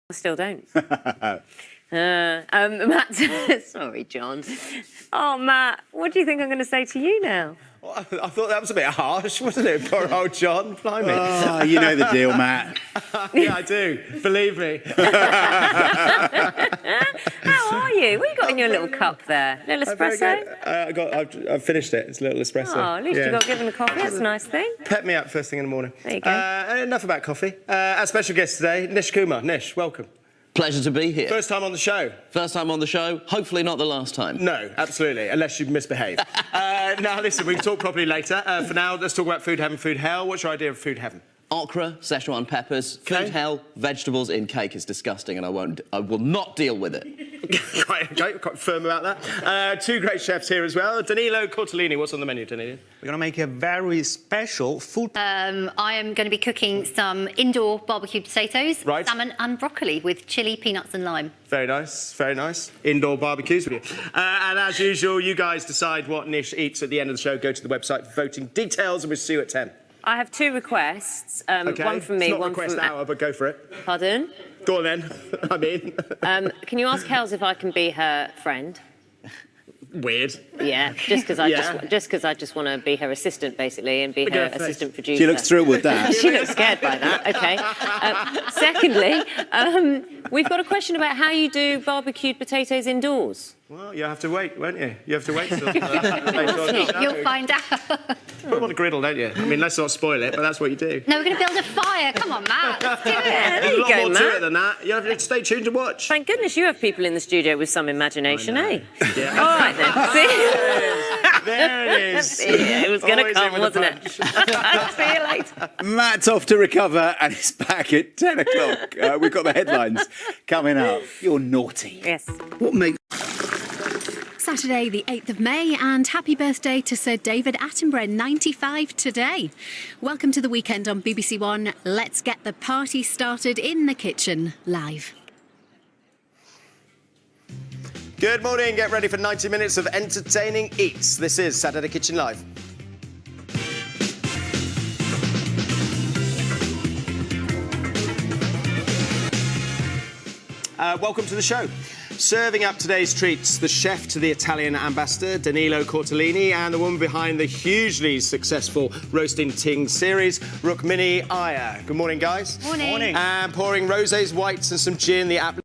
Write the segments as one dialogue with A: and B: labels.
A: I still don't. Matt, sorry, John. Oh, Matt, what do you think I'm going to say to you now?
B: Well, I thought that was a bit harsh, wasn't it? Poor old John, blimey.
C: Oh, you know the deal, Matt.
B: Yeah, I do. Believe me.
A: How are you? What you got in your little cup there? Little espresso?
B: I've finished it. It's a little espresso.
A: Oh, at least you got given a coffee. That's a nice thing.
B: Pep me up first thing in the morning.
A: There you go.
B: Enough about coffee. Our special guest today, Nish Kumar. Nish, welcome.
D: Pleasure to be here.
B: First time on the show.
D: First time on the show, hopefully not the last time.
B: No, absolutely, unless you misbehave. Now, listen, we can talk properly later. For now, let's talk about food heaven, food hell. What's your idea of food heaven?
D: Okra, Szechuan peppers, food hell, vegetables in cake is disgusting, and I will not deal with it.
B: quite firm about that. Two great chefs here as well. Danilo, Cortellini. What's on the menu, Danilo?
E: We're going to make a very special food.
F: I am going to be cooking some indoor barbecued potatoes, salmon and broccoli with chilli, peanuts and lime.
B: Very nice, very nice. Indoor barbecues with you. And as usual, you guys decide what Nish eats at the end of the show. Go to the website for voting details, and we'll see you at 10.
A: I have two requests.
B: Okay.
A: One from me,
B: it's not
A: one
B: request
A: from...
B: hour, but go for it.
A: Pardon?
B: Go on then. I mean...
A: Can you ask Hels if I can be her friend?
B: Weird.
A: Yeah, just because I just want to be her assistant, basically, and be her assistant producer.
C: She looks thrilled with that.
A: She looks scared by that. OK. Secondly, we've got a question about how you do barbecued potatoes indoors.
B: Well, you have to wait, won't you? You have to wait till later on.
F: You'll find out.
B: Put them on a griddle, don't you? I mean, let's not spoil it, but that's what you do.
F: No, we're going to build a fire. Come on, Matt. Let's do it.
A: There
B: There's
A: you
B: a lot
A: go,
B: more
A: Matt.
B: to it than that. You have to stay tuned to watch.
A: Thank goodness you have people in the studio with some imagination, eh?
B: Yeah.
A: All right, then. See?
B: There it is.
A: Yeah, it was going to
B: Always
A: come,
B: in with a
A: wasn't it? See you later.
C: Matt's off to recover and he's back at 10 o'clock. We've got the headlines coming up. You're naughty.
A: Yes.
C: What makes...
G: Saturday the 8th of May, and happy birthday to Sir David Attenborough, 95 today. Welcome to the weekend on BBC One. Let's get the party started in the kitchen live.
B: Good morning. Get ready for 90 minutes of entertaining eats. This is Saturday Kitchen Live. Welcome to the show. Serving up today's treats, the chef to the Italian ambassador, Danilo Cortellini, and the woman behind the hugely successful Roasting Ting series, Rukmini Iyer. Good morning, guys.
F: Morning.
E: Morning.
B: And pouring rosés, whites and some gin, the apple...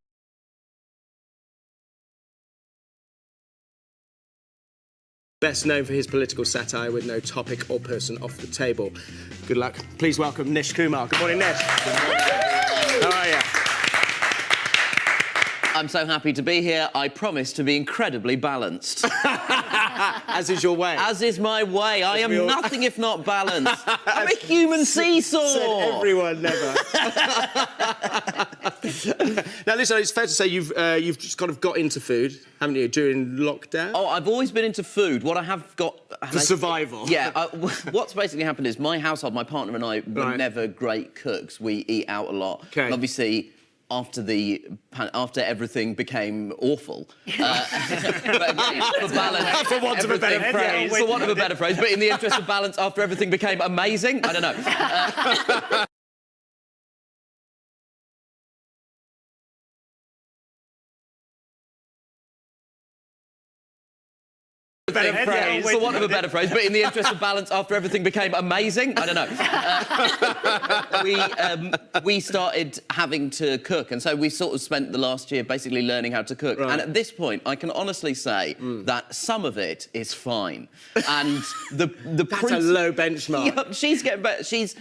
B: Best known for his political satire with no topic or person off the table. Good luck. Please welcome Nish Kumar. Good morning, Nish. How are you?
D: I'm so happy to be here. I promise to be incredibly balanced.
B: As is your way.
D: As is my way. I am nothing if not balanced. I'm a human seesaw.
B: Said everyone never. Now, listen, it's fair to say you've just kind of got into food, haven't you, during lockdown?
D: Oh, I've always been into food. What I have got...
B: For survival.
D: Yeah. What's basically happened is my household, my partner and I were never great cooks. We eat out a lot.
B: Okay.
D: And obviously... After everything became awful, but again, for balance,
B: for want of a better phrase.
D: For want of a better phrase, but in the interest of balance, after everything became amazing, I don't know. For want of a better phrase, but in the interest of balance, after everything became amazing, I don't know. We started having to cook, and so we sort of spent the last year basically learning how to cook. Right. And at this point, I can honestly say that some of it is fine. And the
B: That's a low benchmark.
D: Yeah, she's getting better. She's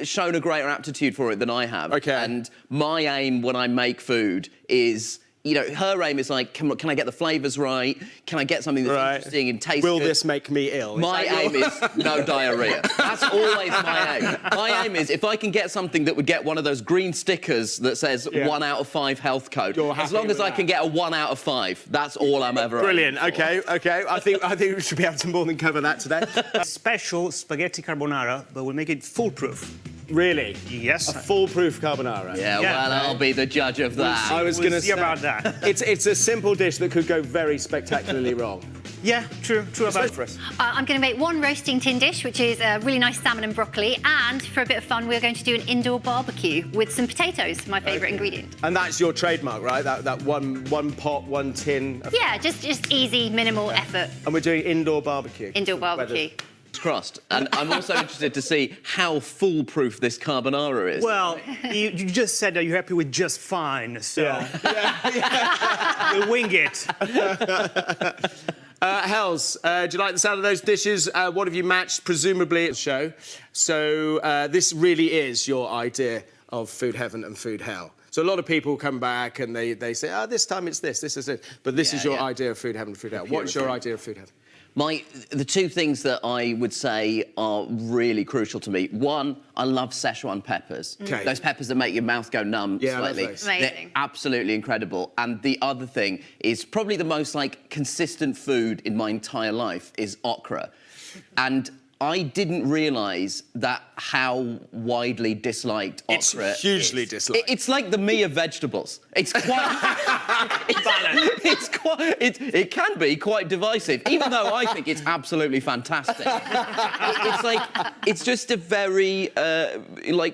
D: shown a greater aptitude for it than I have.
B: Okay.
D: And my aim when I make food is... You know, her aim is like, can I get the flavours right? Can I get something that's interesting and tasty?
B: Will this make me ill?
D: My aim is no diarrhea. That's always my aim. My aim is if I can get something that would get one of those green stickers that says 1 out of 5 health code, as long as I can get a 1 out of 5, that's all I'm ever
B: Brilliant. Okay. I think we should be able to more than cover that today.
E: Special spaghetti carbonara, but we'll make it foolproof.
B: Really?
E: Yes.
B: A foolproof carbonara.
D: Yeah, well, I'll be the judge of that.
B: I was going to say
E: about that.
B: It's a simple dish that could go very spectacularly wrong.
E: Yeah, true about
B: for us.
F: I'm going to make one roasting tin dish, which is a really nice salmon and broccoli. And for a bit of fun, we're going to do an indoor barbecue with some potatoes, my favourite ingredient.
B: And that's your trademark, right? That one pot, one tin.
F: Yeah, just easy, minimal effort.
B: And we're doing indoor barbecue.
F: Indoor barbecue.
B: Weather.
D: Crossed. And I'm also interested to see how foolproof this carbonara is.
E: Well, you just said that you're happy with just fine, so we'll wing it.
B: Hells, do you like the sound of those dishes? What have you matched, presumably, at the show? So this really is your idea of food heaven and food hell. So a lot of people come back and they say, oh, this time it's this is it. But this is your idea of food heaven and food hell. What's your idea of food heaven?
D: The two things that I would say are really crucial to me. One, I love Szechuan peppers.
B: Okay.
D: Those peppers that make your mouth go numb slightly.
B: I love those.
F: Amazing.
D: They're absolutely incredible. And the other thing is probably the most consistent food in my entire life is okra. And I didn't realise that how widely disliked okra
B: It's hugely
D: is.
B: disliked.
D: It's like the me of vegetables. It's quite... It can be quite divisive, even though I think it's absolutely fantastic. It's just a very,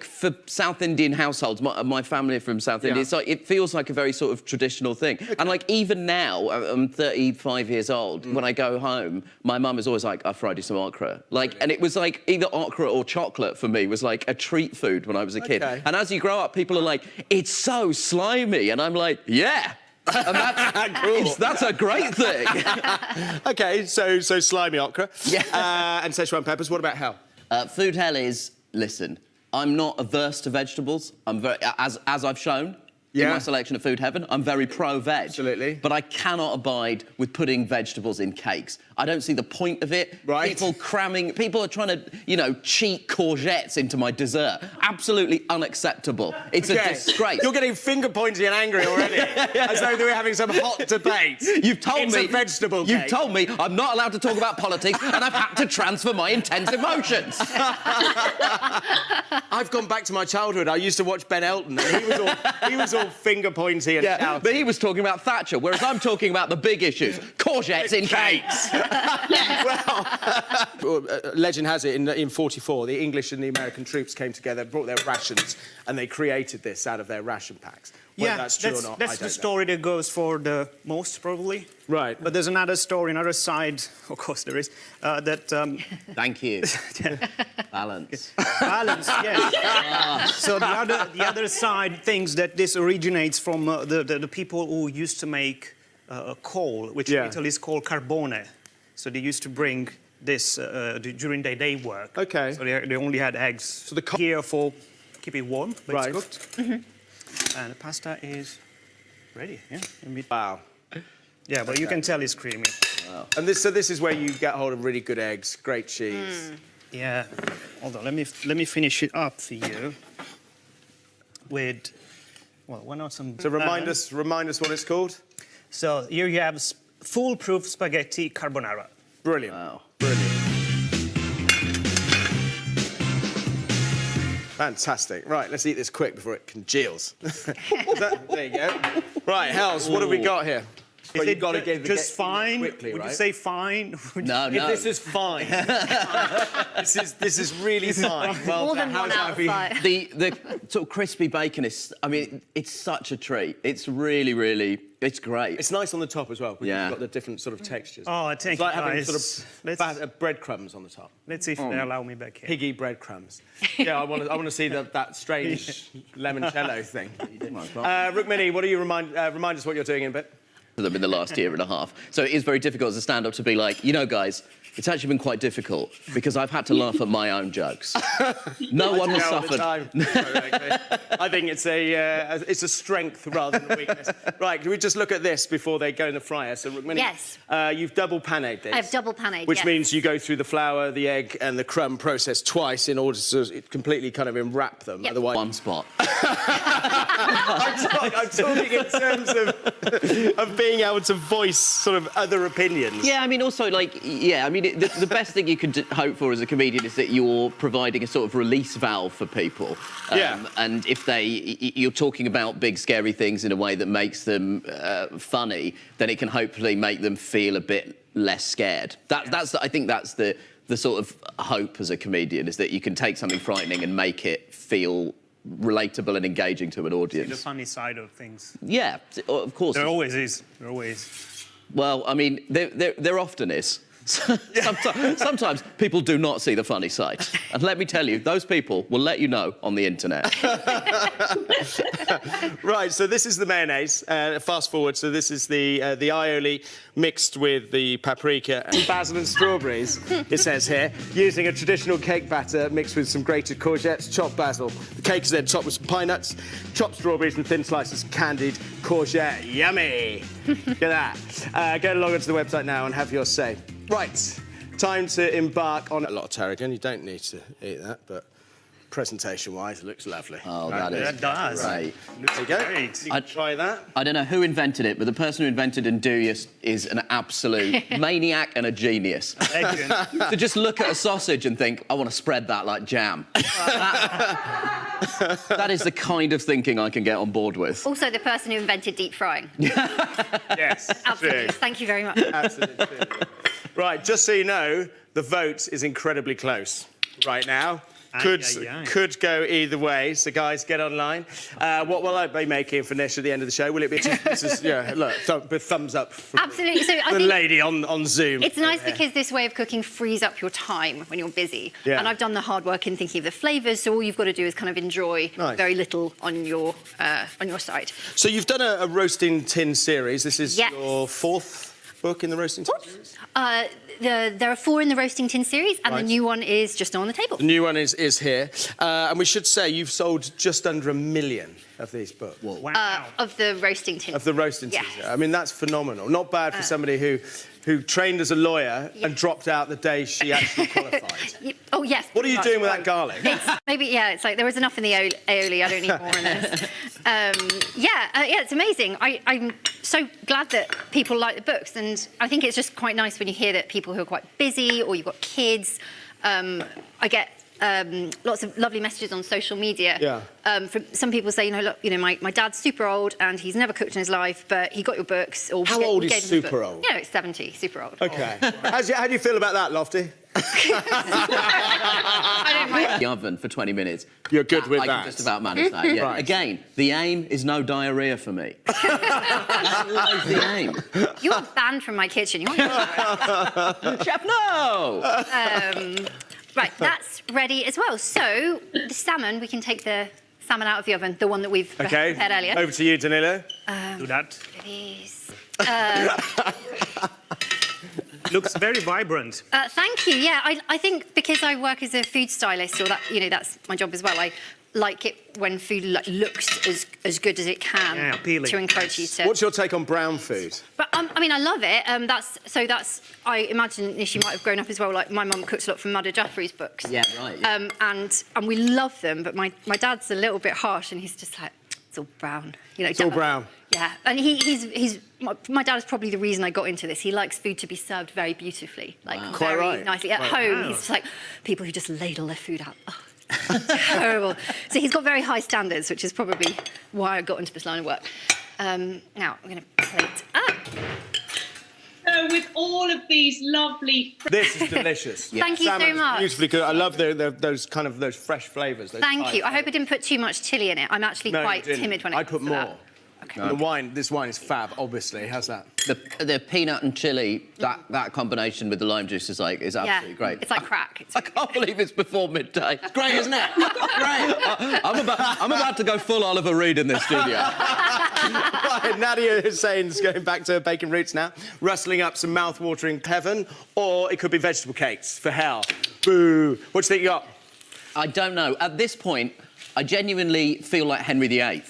D: for South Indian households, my family are from South India, it feels like a very sort of traditional thing. Okay. And even now, I'm 35 years old, when I go home, my mum is always like, I've fried you some okra. And it was either okra or chocolate for me was like a treat food when I was a kid.
B: Okay.
D: And as you grow up, people are like, it's so slimy. And I'm like, yeah. And that's,
B: cool.
D: That's a great thing.
B: OK, so slimy okra.
D: Yeah.
B: And Szechuan peppers. What about hell?
D: Food hell is, listen, I'm not averse to vegetables. I'm very, as I've shown in my selection of food heaven, I'm very pro-veg.
B: Absolutely.
D: But I cannot abide with putting vegetables in cakes. I don't see the point of it.
B: Right.
D: People are trying to, cheat courgettes into my dessert. Absolutely unacceptable. It's a disgrace.
B: You're getting finger-pointy and angry already, as though they were having some hot debate.
D: You've told
B: it's
D: me...
B: a vegetable
D: You've
B: cake.
D: told me I'm not allowed to talk about politics and I've had to transfer my intense emotions.
B: I've gone back to my childhood. I used to watch Ben Elton, and he was all finger-pointy and shouting.
D: But he was talking about Thatcher, whereas I'm talking about the big issues. Courgettes in cakes.
B: Well, legend has it, in 44, the English and the American troops came together, brought their rations, and they created this out of their ration packs. Whether that's true or not,
E: that's the story that goes for the most, probably.
B: Right.
E: But there's another story, another side, of course there is, that...
D: Thank you. Balance.
E: Balance, yes. So the other side thinks that this originates from the people who used to make coal, which in Italy is called carbone. So they used to bring this during their day work.
B: Okay.
E: So they only had eggs. So the here for keep it warm, but it's cooked. And the pasta is ready. Yeah.
B: Wow.
E: Yeah, but you can tell it's creamy.
B: Wow. And this is where you get hold of really good eggs, great cheese.
E: Yeah. Hold on. Let me finish it up for you with. Well, why not some?
B: So remind us what it's called.
E: So here you have foolproof spaghetti carbonara.
B: Brilliant.
D: Wow.
B: Brilliant. Fantastic. Right, let's eat this quick before it congeals. There you go. Right, Hells, what have we got here?
E: Is
B: You've got to give
E: just fine?
B: quickly,
E: Would
B: right?
E: you say fine?
D: No.
B: This is fine. this is really fine. Well,
F: More than one out of five.
D: The sort of crispy bacon is, it's such a treat. It's really, really, it's great.
B: It's nice on the top as well. Because
D: Yeah.
B: You've got the different sort of textures.
E: Oh, I think
B: it's like having
E: guys,
B: sort of breadcrumbs on the top.
E: Let's see if they allow me back here.
B: Piggy breadcrumbs. Yeah, I want to see that strange limoncello thing. Rukmini, what do you remind us what you're doing in a bit?
D: Them in the last year and a half. So it is very difficult as a stand-up to be like, guys, it's actually been quite difficult because I've had to laugh at my own jokes. No one has suffered.
B: I think it's a strength rather than a weakness. Right, can we just look at this before they go in the fryer? So, Rukmini,
F: Yes.
B: You've double paneed this.
F: I've double paneed,
B: Which
F: yes.
B: means you go through the flour, the egg, and the crumb process twice in order to completely kind of enwrap them.
F: Yep.
B: Otherwise,
D: One spot.
B: I'm talking in terms of being able to voice sort of other opinions.
D: Yeah, also, mean, the best thing you can hope for as a comedian is that you're providing a sort of release valve for people. And if you're talking about big, scary things in a way that makes them funny, then it can hopefully make them feel a bit less scared. I think that's the sort of hope as a comedian, is that you can take something frightening and make it feel relatable and engaging to an audience.
E: The funny side of things.
D: Yeah, of course.
E: There always is. There always.
D: Well, I mean, there often is. Sometimes people do not see the funny side. And let me tell you, those people will let you know on the internet.
B: Right, so this is the mayonnaise. Fast forward, so this is the aioli mixed with the paprika and basil and strawberries, it says here, using a traditional cake batter mixed with some grated courgettes, chopped basil. The cake is then topped with some pine nuts, chopped strawberries and thin slices of candied courgette. Yummy! Get that. Go along onto the website now and have your say. Right, time to embark on a lot of tarragon. You don't need to eat that, but presentation-wise, it looks lovely.
D: Oh, that
E: does.
D: Great.
B: There you go.
E: Great.
B: You can try that.
D: I don't know who invented it, but the person who invented andouille is an absolute maniac and a genius.
E: Excellent.
D: To just look at a sausage and think, I want to spread that like jam. That is the kind of thinking I can get on board with.
F: Also, the person who invented deep frying.
B: Yes,
F: Absolutely.
B: true.
F: Thank you very much.
B: Absolutely true. Right, just so you know, the vote is incredibly close right now. Could go either way, so guys, get online. What will I be making for Nish at the end of the show? Will it be look, thumbs up for
F: Absolutely. So I
B: the
F: think
B: lady on Zoom.
F: it's nice because this way of cooking frees up your time when you're busy.
B: Yeah.
F: And I've done the hard work in thinking of the flavours, so all you've got to do is kind of enjoy very little on your side.
B: So you've done a roasting tin series. This is
F: Yes.
B: your fourth book in the roasting tin series?
F: There are 4 in the Roasting Tin series, and the new one is just on the table.
B: The new one is here. And we should say you've sold just under 1 million of these books.
E: Wow.
F: Of the Roasting Tin.
B: Of the roasting tin.
F: Yes.
B: I mean, that's phenomenal. Not bad for somebody who trained as a lawyer and dropped out the day she actually qualified.
F: Oh, yes.
B: What are you doing with that garlic?
F: It's like there was enough in the aioli. I don't need more in this. It's amazing. I'm so glad that people like the books, and I think it's just quite nice when you hear that people who are quite busy or you've got kids. I get lots of lovely messages on social media. From some people say, look, my dad's super old and he's never cooked in his life, but he got your books. Or
B: How old is super old?
F: It's 70, super old.
B: OK. How do you feel about that, Lofty?
F: I don't mind.
D: The oven for 20 minutes.
B: You're good with
D: I
B: that.
D: can just about manage that, yeah.
B: Right.
D: Again, the aim is no diarrhea for me. That's always the aim.
F: You're banned from my kitchen. You want
D: Chef, no!
F: Right, that's ready as well. So, the salmon, we can take the salmon out of the oven, the one that we've prepared earlier.
B: Over to you, Danilo.
E: Do that.
F: Please.
E: Looks very vibrant.
F: Thank you. Yeah, I think because I work as a food stylist, or that's my job as well. I like it when food looks as good as it can
E: appealing.
F: to encourage you to.
B: What's your take on brown food?
F: But I mean, I love it. I imagine Nish, you might have grown up as well. Like my mum cooks a lot from Madder Jaffrey's books.
D: Yeah, right. Yeah.
F: And we love them. But my dad's a little bit harsh, and he's just like, it's all brown.
B: It's all brown.
F: Yeah, and my dad is probably the reason I got into this. He likes food to be served very beautifully, like
B: Quite
F: very
B: right.
F: nicely. At home, he's just like people who just ladle their food out. Oh, terrible. So he's got very high standards, which is probably why I got into this line of work. Now I'm going to plate up.
H: So with all of these lovely...
B: This is delicious.
F: Thank you so
B: Salmon's
F: much.
B: Beautifully good. I love those fresh flavours.
F: Thank you. I hope I didn't put too much chilli in it. I'm actually quite timid when it
B: I'd
F: comes
B: put
F: to
B: more.
F: that. Okay.
B: This wine is fab, obviously. How's that?
D: The peanut and chilli, that combination with the lime juice is absolutely great.
F: It's like crack.
D: I can't believe it's before midday. It's great, isn't it? Great. I'm about to go full Oliver Reed in this studio.
B: Right, Nadia Hussein's going back to her bacon roots now, rustling up some mouth-watering heaven, or it could be vegetable cakes for hell. Boo. What do you think you got?
D: I don't know. At this point, I genuinely feel like Henry VIII.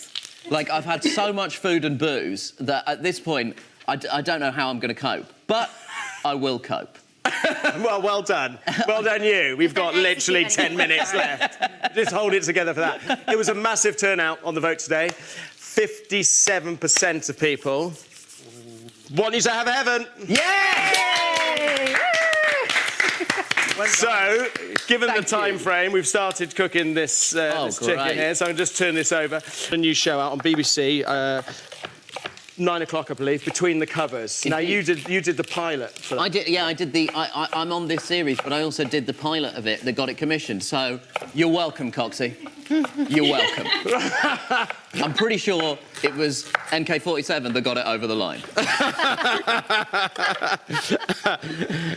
D: Like, I've had so much food and booze that at this point, I don't know how I'm going to cope. But I will cope.
B: Well done. Well done, you. We've got literally 10 minutes left. Just hold it together for that. It was a massive turnout on the vote today. 57% of people want you to have heaven.
D: Yeah!
B: So, given the
D: Thank
B: time
D: you.
B: frame, we've started cooking this, this chicken
D: great.
B: here, so I can just turn this over. A new show out on BBC, 9 o'clock, I believe, Between the Covers. Now, you did the pilot for that.
D: I did, yeah, I did I'm on this series, but I also did the pilot of it that got it commissioned, so you're welcome, Coxie. You're welcome. I'm pretty sure it was NK47 that got it over the line.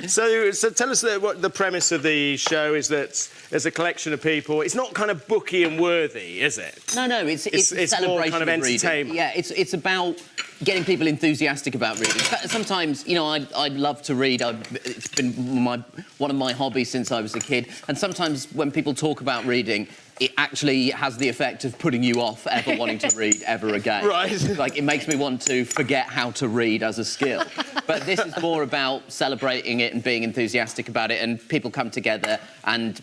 B: So tell us what the premise of the show is. That there's a collection of people. It's not kind of booky and worthy, is it?
D: No, it's a
B: It's more
D: celebration
B: kind of
D: reading.
B: entertainment.
D: Yeah, it's about getting people enthusiastic about reading. Sometimes, you know, I love to read. It's been one of my hobbies since I was a kid. And sometimes when people talk about reading, it actually has the effect of putting you off ever wanting to read ever again.
B: Right.
D: Like, it makes me want to forget how to read as a skill. But this is more about celebrating it and being enthusiastic about it, and people come together and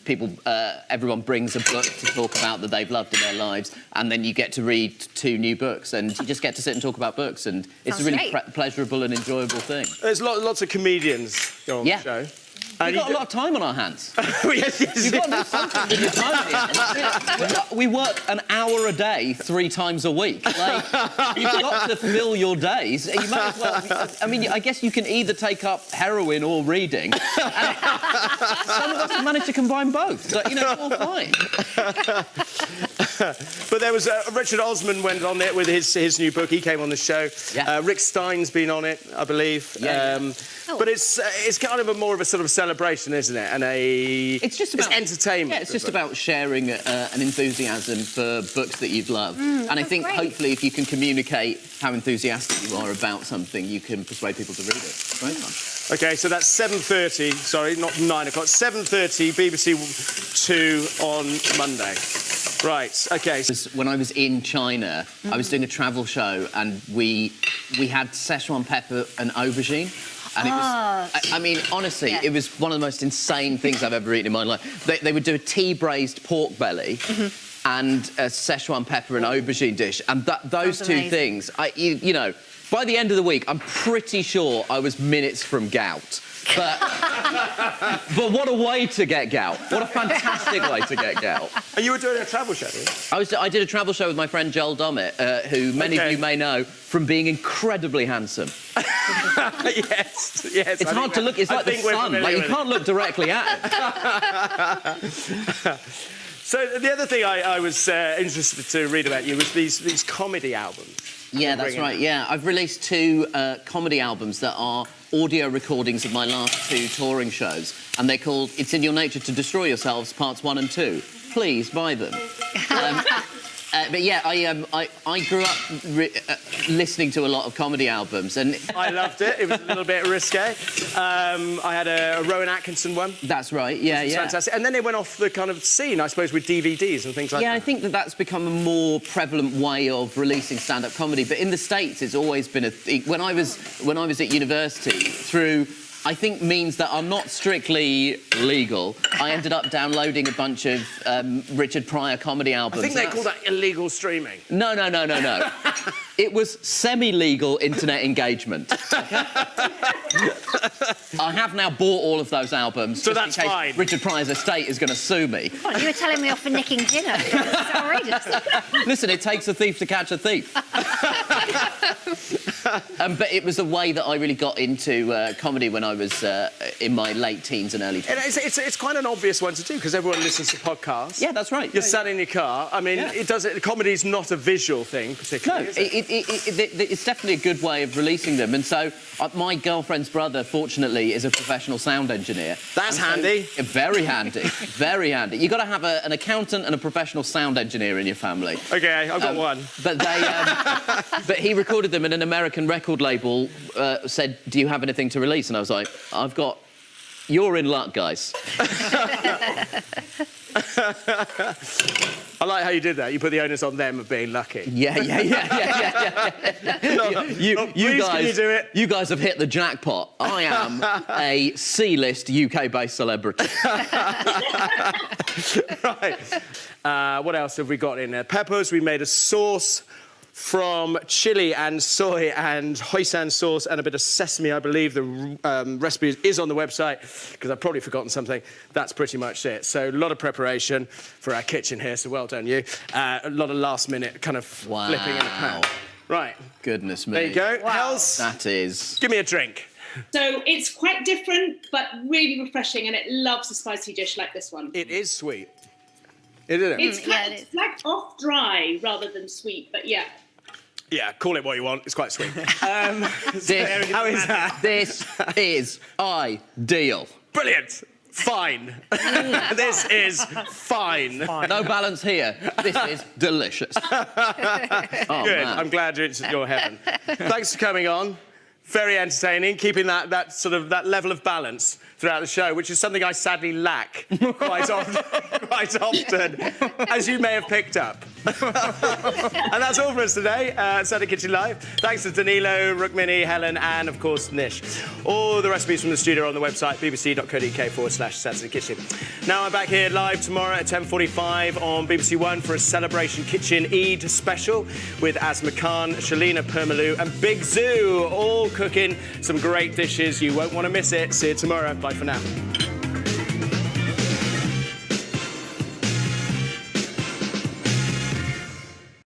D: everyone brings a book to talk about that they've loved in their lives, and then you get to read 2 new books, and you just get to sit and talk about books, and it's a really pleasurable and enjoyable thing.
B: There's lots of comedians on the show.
D: We've got a lot of time on our hands.
B: Yes.
D: You've got to do something with your time. We work an hour a day 3 times a week. Like, you've got to fill your days. You might as well... I mean, I guess you can either take up heroin or reading. And some of us have managed to combine both. So, you know, it's all fine.
B: But there was... Richard Osman went on it with his new book. He came on the show.
D: Yeah.
B: Rick Stein's been on it, I believe.
D: Yeah.
B: But it's kind of more of a sort of celebration, isn't it? And
D: it's just about
B: entertainment.
D: Yeah, it's just about sharing an enthusiasm for books that you've loved. And I think hopefully if you can communicate how enthusiastic you are about something, you can persuade people to read it. It's great fun.
B: OK, so that's 7:30. Sorry, not 9 o'clock. 7:30, BBC 2 on Monday. Right. OK.
D: When I was in China, I was doing a travel show, and we had Szechuan pepper and aubergine. And it was, I mean, honestly, it was one of the most insane things I've ever eaten in my life. They would do a tea-braised pork belly and a Szechuan pepper and aubergine dish. And those two things, you know, by the end of the week, I'm pretty sure I was minutes from gout. But what a way to get gout. What a fantastic way to get gout.
B: And you were doing a travel show, didn't you?
D: I did a travel show with my friend Joel Nish, who many of you may know from being incredibly handsome.
B: Yes.
D: It's hard to look. It's like the sun. Like, you can't look directly at it.
B: So the other thing I was interested to read about you was these comedy albums.
D: Yeah, that's right. Yeah, I've released 2 comedy albums that are audio recordings of my last 2 touring shows, and they're called "It's in Your Nature to Destroy Yourselves" Parts 1 and 2. Please buy them. But yeah, I grew up listening to a lot of comedy albums, and
B: I loved it. It was a little bit risque. I had a Rowan Atkinson one.
D: That's right. Yeah, yeah.
B: Fantastic. And then they went off the kind of scene, I suppose, with DVDs and things like that.
D: Yeah, I think that's become a more prevalent way of releasing stand-up comedy. But in the States, it's always been a thing. When I was at university, through, I think, means that are not strictly legal, I ended up downloading a bunch of Richard Pryor comedy albums.
B: I think they call that illegal streaming.
D: No. It was semi-legal internet engagement. Okay? I have now bought all of those albums.
B: So
D: just
B: that's
D: in case
B: fine.
D: Richard Pryor's estate is going to sue me.
F: Oh, you were telling me off for nicking dinner. It's outrageous.
D: Listen, it takes a thief to catch a thief. But it was the way that I really got into comedy when I was in my late teens and early 20s.
B: It's quite an obvious one to do because everyone listens to podcasts.
D: Yeah, that's right.
B: You're sat in your car. I mean, comedy's not a visual thing particularly.
D: No, it's definitely a good way of releasing them. And so my girlfriend's brother, fortunately, is a professional sound engineer.
B: That's handy.
D: Very handy. Very handy. You've got to have an accountant and a professional sound engineer in your family.
B: OK, I've got one.
D: But but he recorded them, and an American record label said, "Do you have anything to release?" And I was like, "I've got... You're in luck, guys."
B: I like how you did that. You put the onus on them of being lucky.
D: Yeah. You guys have hit the jackpot. I am a C-list UK-based celebrity.
B: Right. What else have we got in there? Peppers. We made a sauce from chili and soy and hoisin sauce and a bit of sesame, I believe. The recipe is on the website, because I've probably forgotten something. That's pretty much it. So a lot of preparation for our kitchen here, so well done, you. A lot of last-minute kind of flipping in a pan. Right.
D: Goodness me.
B: There you go.
H: Wow.
B: Hels,
D: That is...
B: give me a drink.
H: So it's quite different, but really refreshing, and it loves a spicy dish like this one.
B: It is sweet. Isn't it?
H: It's
F: Yeah, it is.
H: it's like off dry rather than sweet, but yeah.
B: Yeah, call it what you want. It's quite sweet.
D: This,
B: How is that?
D: this is ideal.
B: Brilliant. Fine. This is fine.
D: No balance here. This is delicious. Oh,
B: Good.
D: man.
B: I'm glad it's your heaven. Thanks for coming on. Very entertaining, keeping that sort of that level of balance throughout the show, which is something I sadly lack quite often, as you may have picked up. And that's all for us today, Saturday Kitchen Live. Thanks to Danilo, Rukmini, Helen, and of course Nish. All the recipes from the studio are on the website bbc.co.uk/Saturday Kitchen. Now I'm back here live tomorrow at 10:45 on BBC One for a Celebration Kitchen Eid special with Asma Khan, Shalina Permaloo, and Big Zoo, all cooking some great dishes. You won't want to miss it. See you tomorrow. Bye for now.